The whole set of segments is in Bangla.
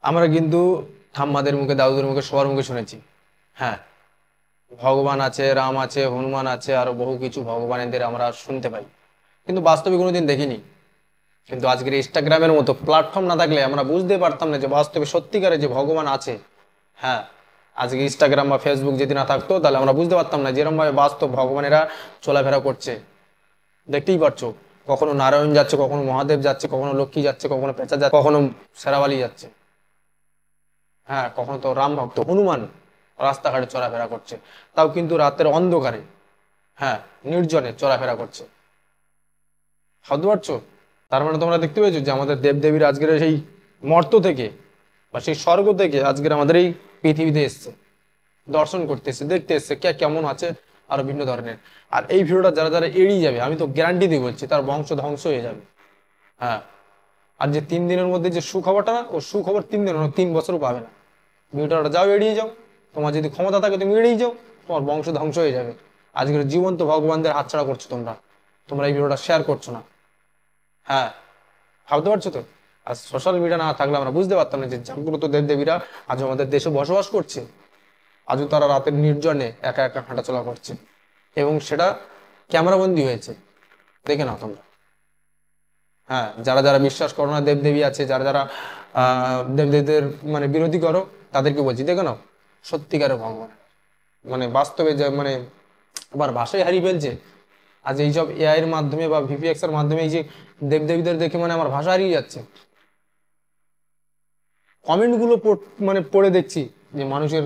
আমরা কিন্তু ঠাম্মাদের মুখে, দাদুদের মুখে, সবার মুখে শুনেছি, হ্যাঁ, ভগবান আছে, রাম আছে, হনুমান আছে, আরো বহু কিছু ভগবানেদের আমরা শুনতে পাই, কিন্তু বাস্তবে কোনোদিন দেখিনি। কিন্তু আজকের ইনস্টাগ্রামের মতো প্ল্যাটফর্ম না থাকলে আমরা বুঝতে পারতাম না যে বাস্তবে সত্যিকারে যে ভগবান আছে। হ্যাঁ, আজকে ইনস্টাগ্রাম বা ফেসবুক যদি না থাকতো তাহলে আমরা বুঝতে পারতাম না যেরকম ভাবে বাস্তব ভগবানেরা চলাফেরা করছে। দেখতেই পাচ্ছো, কখনো নারায়ণ যাচ্ছে, কখনো মহাদেব যাচ্ছে, কখনো লক্ষ্মী যাচ্ছে, কখনো পেঁচা যাচ্ছে, কখনো শেরাওয়ালি যাচ্ছে। হ্যাঁ, কখনো তো রাম ভক্ত হনুমান রাস্তাঘাটে চলাফেরা করছে, তাও কিন্তু রাতের অন্ধকারে, হ্যাঁ, নির্জনে চলাফেরা করছে। ভাবতে পারছো? তার মানে তোমরা দেখতে পেয়েছো যে আমাদের দেবদেবীর আজকের সেই মর্ত থেকে বা সেই স্বর্গ থেকে আজকের আমাদের এই পৃথিবীতে এসছে, দর্শন করতে এসছে, দেখতে এসছে কে কেমন আছে, আরো বিভিন্ন ধরনের। আর এই ভিডিওটা যারা যারা এড়িয়ে যাবে, আমি তো গ্যারান্টি দিয়ে বলছি তার বংশ ধ্বংস হয়ে যাবে। হ্যাঁ, আর যে 3 দিনের মধ্যে যে সুখবরটা না, ও সুখবর 3 দিন, 3 বছরও পাবে না। ভিডিওটা যাও, এড়িয়ে যাও। তোমার যদি ক্ষমতা থাকে তুমি এড়িয়ে যাও, তোমার বংশ ধ্বংস হয়ে যাবে। আজকের জীবন্ত ভগবানদের হাতছাড়া করছো তোমরা, তোমরা এই ভিডিওটা শেয়ার করছো না। হ্যাঁ, ভাবতে পারছো তো? আর সোশ্যাল মিডিয়া না থাকলে আমরা বুঝতে পারতাম না যে জাগ্রত দেবদেবীরা আজ আমাদের দেশে বসবাস করছে। আজও তারা রাতের নির্জনে একা একা হাঁটাচলা করছে, এবং সেটা ক্যামেরাবন্দি হয়েছে, দেখে নাও তোমরা। হ্যাঁ, যারা যারা বিশ্বাস করো না দেবদেবী আছে, যারা যারা দেবদেবীদের মানে বিরোধী করো, তাদেরকে বলছি দেখে নাও, সত্যিকারের ভগবান মানে বাস্তবে যে মানে আবার ভাষায় হারিয়ে ফেলছে। আজ এইসব এআই এর মাধ্যমে বা ভিপিএক্স এর মাধ্যমে এই যে দেবদেবীদের দেখে মানে আমার ভাষা হারিয়ে যাচ্ছে। কমেন্ট গুলো মানে পড়ে দেখছি যে মানুষের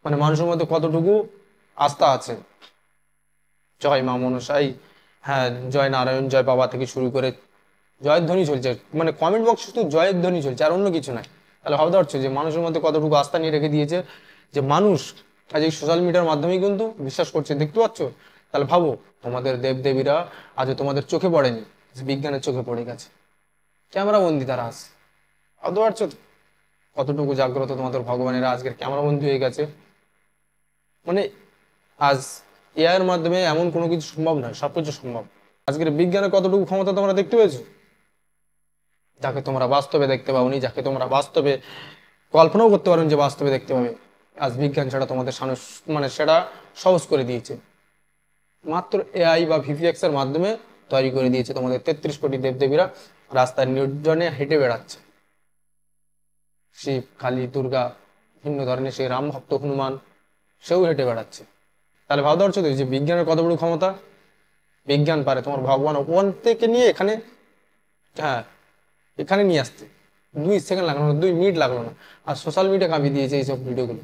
মানে মানুষের মধ্যে কতটুকু আস্থা আছে। জয় মা মনসাই, হ্যাঁ, জয় নারায়ণ, জয় বাবা থেকে শুরু করে জয়ের ধ্বনি চলছে, মানে কমেন্ট বক্স শুধু জয়ের ধ্বনি চলছে আর অন্য কিছু নাই। তাহলে ভাবতে পারছো যে মানুষের মধ্যে কতটুকু আস্থা নিয়ে রেখে দিয়েছে, যে মানুষ আজ এই সোশ্যাল মিডিয়ার মাধ্যমেই কিন্তু বিশ্বাস করছে, দেখতে পাচ্ছ? তাহলে ভাবো, তোমাদের দেবদেবীরা আজ তোমাদের চোখে পড়েনি, বিজ্ঞানের চোখে পড়ে গেছে, ক্যামেরা বন্দি তারা আছে। ভাবতে পারছো তো কতটুকু জাগ্রত তোমাদের ভগবানেরা আজকের ক্যামেরা বন্দি হয়ে গেছে। মানে আজ এআই এর মাধ্যমে এমন কোনো কিছু সম্ভব নয়, সবকিছু সম্ভব। আজকের বিজ্ঞানের কতটুকু ক্ষমতা তোমরা দেখতে পেয়েছো, যাকে তোমরা বাস্তবে দেখতে পাওনি, যাকে তোমরা বাস্তবে কল্পনাও করতে পারেন যে বাস্তবে দেখতে পাবে, আজ বিজ্ঞান সেটা তোমাদের সামনে মানে সেটা সহজ করে দিয়েছে। মাত্র এআই বা ভিপিএক্স এর মাধ্যমে তৈরি করে দিয়েছে তোমাদের 33 কোটি দেবদেবীরা রাস্তায় নির্জনে হেঁটে বেড়াচ্ছে। শিব, কালী, দুর্গা, ভিন্ন ধরনের সেই রাম ভক্ত হনুমান, সেও হেঁটে বেড়াচ্ছে। তাহলে ভাবতে পারছো তো যে বিজ্ঞানের কত বড় ক্ষমতা। বিজ্ঞান পারে তোমার ভগবান ওখান থেকে নিয়ে এখানে, হ্যাঁ, এখানে নিয়ে আসতে 2 সেকেন্ড লাগলো না, 2 মিনিট লাগলো না। আর সোশ্যাল মিডিয়া কাঁপিয়ে দিয়েছে এইসব ভিডিওগুলো।